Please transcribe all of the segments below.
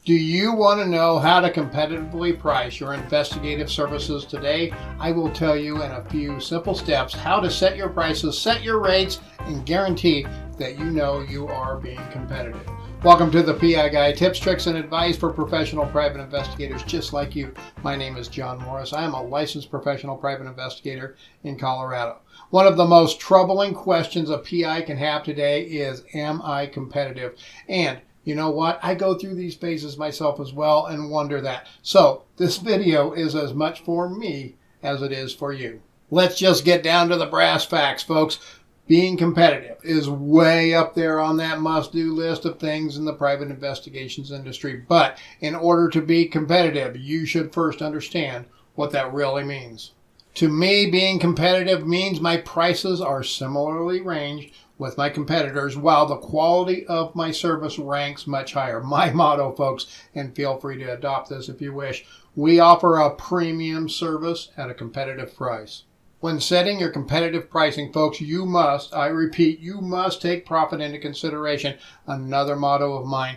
Do you want to know how to competitively price your investigative services today? I will tell you in a few simple steps how to set your prices, set your rates, and guarantee that you know you are being competitive. Welcome to the PI Guy, tips, tricks, and advice for professional private investigators just like you. My name is John Morris. I am a licensed professional private investigator in Colorado. One of the most troubling questions a PI can have today is, am I competitive? And you know what? I go through these phases myself as well and wonder that. So this video is as much for me as it is for you. Let's just get down to the brass facts, folks. Being competitive is way up there on that must-do list of things in the private investigations industry. But in order to be competitive, you should first understand what that really means. To me, being competitive means my prices are similarly ranged with my competitors while the quality of my service ranks much higher. My motto, folks, and feel free to adopt this if you wish, we offer a premium service at a competitive price. When setting your competitive pricing, folks, you must, I repeat, you must take profit into consideration. Another motto of mine,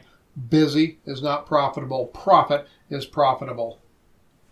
busy is not profitable, profit is profitable.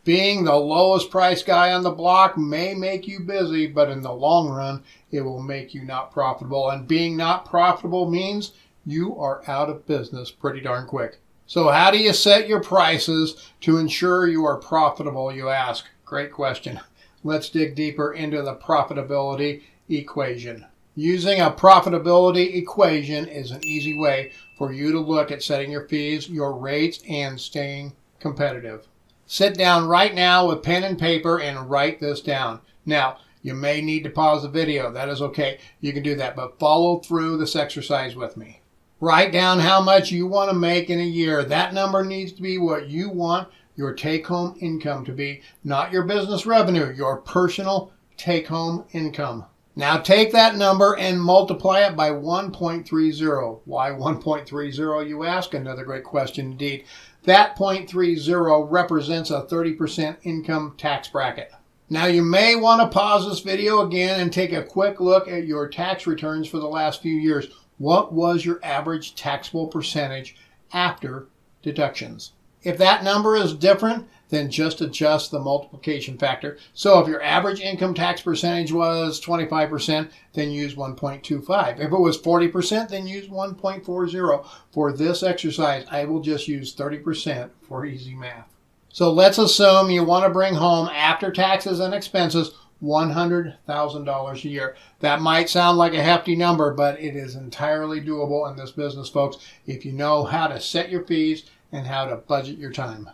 Being the lowest price guy on the block may make you busy, but in the long run, it will make you not profitable. And being not profitable means you are out of business pretty darn quick. So how do you set your prices to ensure you are profitable, you ask? Great question. Let's dig deeper into the profitability equation. Using a profitability equation is an easy way for you to look at setting your fees, your rates, and staying competitive. Sit down right now with pen and paper and write this down. Now, you may need to pause the video. That is okay. You can do that, but follow through this exercise with me. Write down how much you want to make in a year. That number needs to be what you want your take-home income to be, not your business revenue, your personal take-home income. Now take that number and multiply it by 1.30. Why 1.30, you ask? Another great question indeed. That 0.30 represents a 30% income tax bracket. Now you may want to pause this video again and take a quick look at your tax returns for the last few years. What was your average taxable percentage after deductions? If that number is different, then just adjust the multiplication factor. So if your average income tax percentage was 25%, then use 1.25. If it was 40%, then use 1.40. For this exercise, I will just use 30% for easy math. So let's assume you want to bring home, after taxes and expenses, $100,000 a year. That might sound like a hefty number, but it is entirely doable in this business, folks, if you know how to set your fees and how to budget your time.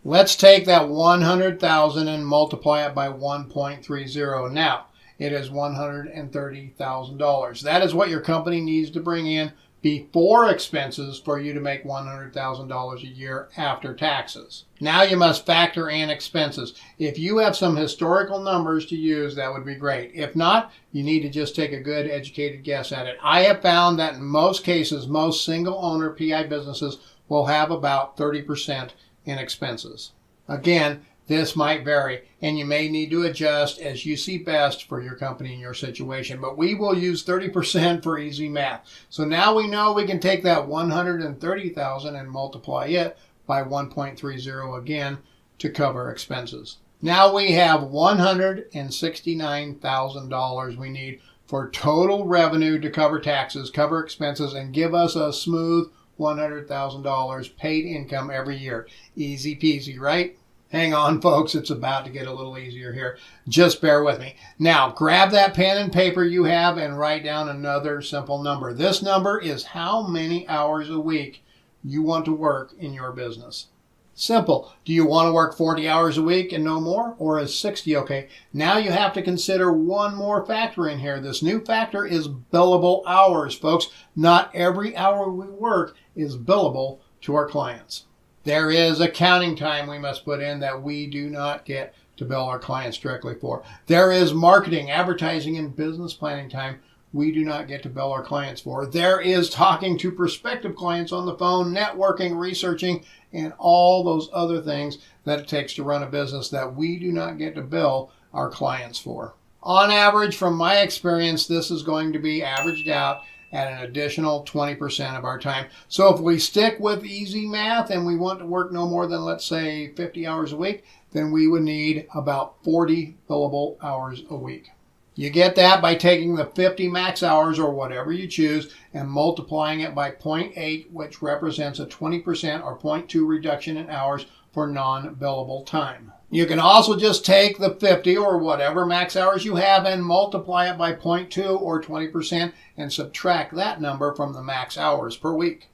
Let's take that $100,000 and multiply it by 1.30. Now, it is $130,000. That is what your company needs to bring in before expenses for you to make $100,000 a year after taxes. Now you must factor in expenses. If you have some historical numbers to use, that would be great. If not, you need to just take a good educated guess at it. I have found that in most cases, most single owner PI businesses will have about 30% in expenses. Again, this might vary, and you may need to adjust as you see best for your company and your situation, but we will use 30% for easy math. So now we know we can take that $130,000 and multiply it by 1.30 again to cover expenses. Now we have $169,000 we need for total revenue to cover taxes, cover expenses, and give us a smooth $100,000 paid income every year. Easy peasy, right? Hang on, folks. It's about to get a little easier here. Just bear with me. Now, grab that pen and paper you have and write down another simple number. This number is how many hours a week you want to work in your business. Simple. Do you want to work 40 hours a week and no more? Or is 60 okay? Now you have to consider one more factor in here. This new factor is billable hours, folks. Not every hour we work is billable to our clients. There is accounting time we must put in that we do not get to bill our clients directly for. There is marketing, advertising, and business planning time we do not get to bill our clients for. There is talking to prospective clients on the phone, networking, researching, and all those other things that it takes to run a business that we do not get to bill our clients for. On average, from my experience, this is going to be averaged out at an additional 20% of our time. So if we stick with easy math and we want to work no more than, let's say, 50 hours a week, then we would need about 40 billable hours a week. You get that by taking the 50 max hours or whatever you choose and multiplying it by 0.8, which represents a 20% or 0.2 reduction in hours for non-billable time. You can also just take the 50 or whatever max hours you have and multiply it by 0.2 or 20% and subtract that number from the max hours per week.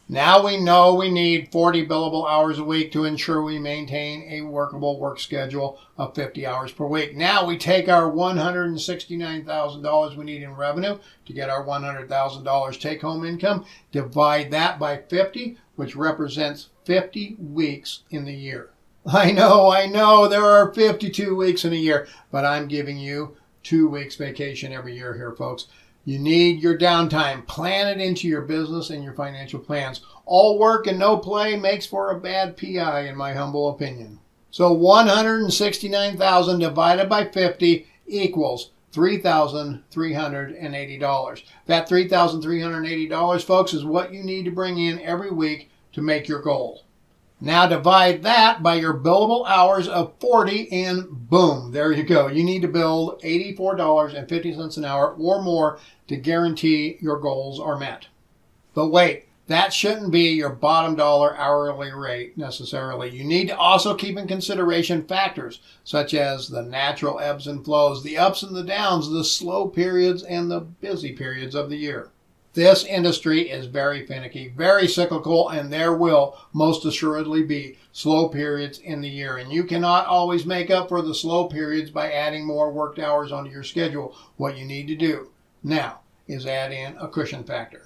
Now we know we need 40 billable hours a week to ensure we maintain a workable work schedule of 50 hours per week. Now we take our $169,000 we need in revenue to get our $100,000 take-home income, divide that by 50, which represents 50 weeks in the year. I know, there are 52 weeks in a year, but I'm giving you 2 weeks vacation every year here, folks. You need your downtime. Plan it into your business and your financial plans. All work and no play makes for a bad PI, in my humble opinion. So 169,000 divided by 50 equals $3,380. That $3,380, folks, is what you need to bring in every week to make your goal. Now divide that by your billable hours of 40 and boom, there you go. You need to bill $84.50 an hour or more to guarantee your goals are met. But wait, that shouldn't be your bottom dollar hourly rate necessarily. You need to also keep in consideration factors such as the natural ebbs and flows, the ups and the downs, the slow periods and the busy periods of the year. This industry is very finicky, very cyclical, and there will most assuredly be slow periods in the year. And you cannot always make up for the slow periods by adding more worked hours onto your schedule. What you need to do now is add in a cushion factor.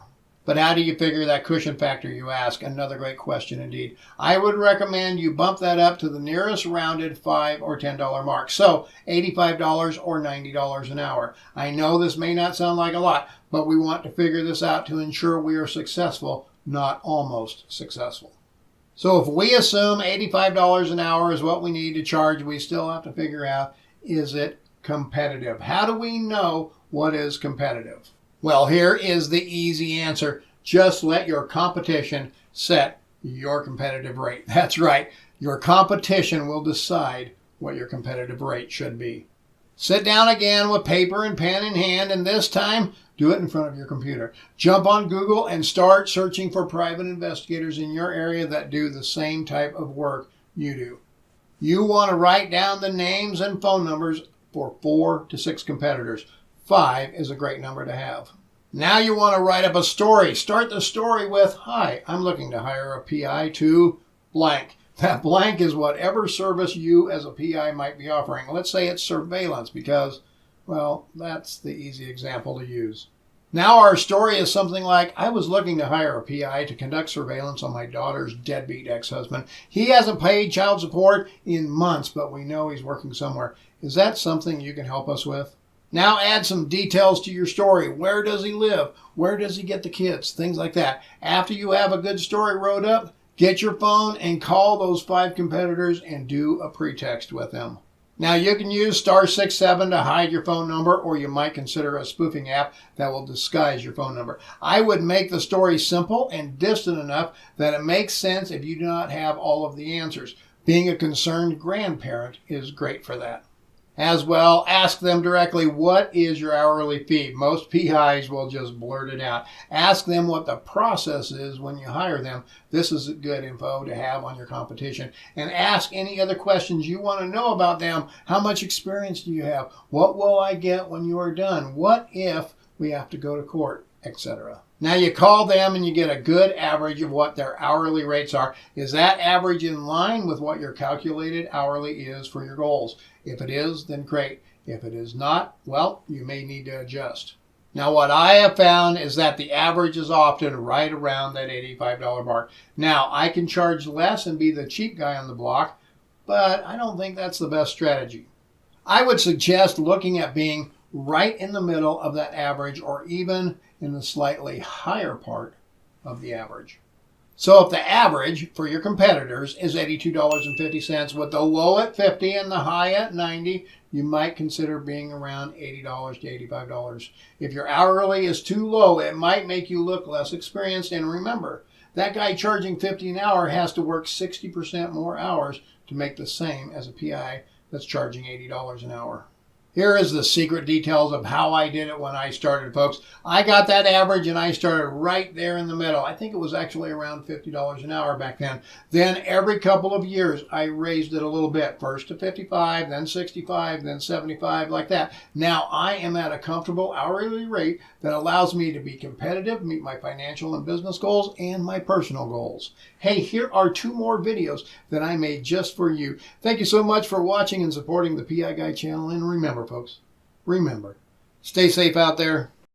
But how do you figure that cushion factor, you ask? Another great question indeed. I would recommend you bump that up to the nearest rounded $5 or $10 mark. So $85 or $90 an hour. I know this may not sound like a lot, but we want to figure this out to ensure we are successful, not almost successful. So if we assume $85 an hour is what we need to charge, we still have to figure out, is it competitive? How do we know what is competitive? Well, here is the easy answer. Just let your competition set your competitive rate. That's right. Your competition will decide what your competitive rate should be. Sit down again with paper and pen in hand, and this time, do it in front of your computer. Jump on Google and start searching for private investigators in your area that do the same type of work you do. You want to write down the names and phone numbers for 4 to 6 competitors. 5 is a great number to have. Now you want to write up a story. Start the story with, "Hi, I'm looking to hire a PI to blank." That blank is whatever service you as a PI might be offering. Let's say it's surveillance because, well, that's the easy example to use. Now our story is something like, "I was looking to hire a PI to conduct surveillance on my daughter's deadbeat ex-husband. He hasn't paid child support in months, but we know he's working somewhere. Is that something you can help us with?" Now add some details to your story. Where does he live? Where does he get the kids? Things like that. After you have a good story wrote up, get your phone and call those 5 competitors and do a pretext with them. Now you can use *67 to hide your phone number, or you might consider a spoofing app that will disguise your phone number. I would make the story simple and distant enough that it makes sense if you do not have all of the answers. Being a concerned grandparent is great for that. As well, ask them directly, what is your hourly fee? Most PIs will just blurt it out. Ask them what the process is when you hire them. This is good info to have on your competition. And ask any other questions you want to know about them. How much experience do you have? What will I get when you are done? What if we have to go to court? Etc. Now you call them and you get a good average of what their hourly rates are. Is that average in line with what your calculated hourly is for your goals? If it is, then great. If it is not, well, you may need to adjust. Now what I have found is that the average is often right around that $85 mark. Now I can charge less and be the cheap guy on the block, but I don't think that's the best strategy. I would suggest looking at being right in the middle of that average or even in the slightly higher part of the average. So if the average for your competitors is $82.50 with the low at $50 and the high at $90, you might consider being around $80 to $85. If your hourly is too low, it might make you look less experienced. And remember, that guy charging $50 an hour has to work 60% more hours to make the same as a PI that's charging $80 an hour. Here is the secret details of how I did it when I started, folks. I got that average and I started right there in the middle. I think it was actually around $50 an hour back then. Then every couple of years, I raised it a little bit. First to 55, then 65, then 75, like that. Now I am at a comfortable hourly rate that allows me to be competitive, meet my financial and business goals, and my personal goals. Hey, here are 2 more videos that I made just for you. Thank you so much for watching and supporting the PI Guy channel. And remember, folks, remember, stay safe out there.